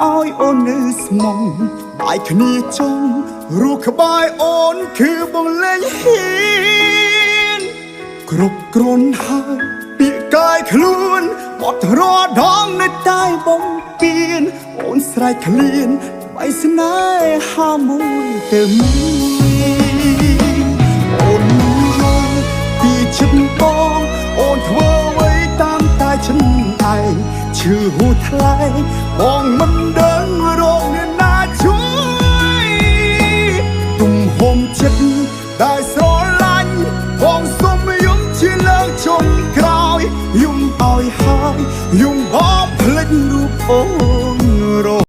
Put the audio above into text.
ឲ្យអូននៅស្មងបាយគ្នាចង់រੂក្បាយអូនគឺបងលែងហ៊ានគ្រប់គ្រាន់ហើយពាក្យកាយខ្លួនបត់រដងនៅតែបំពេញអូនស្រែកឃ្លានបៃស្នេហាមួយទៅមានអូនយល់ពីចិត្តបងអូនធ្វើអ្វីតាមតែฉันឯងឈឺហួថ្លៃបងមិនដឹង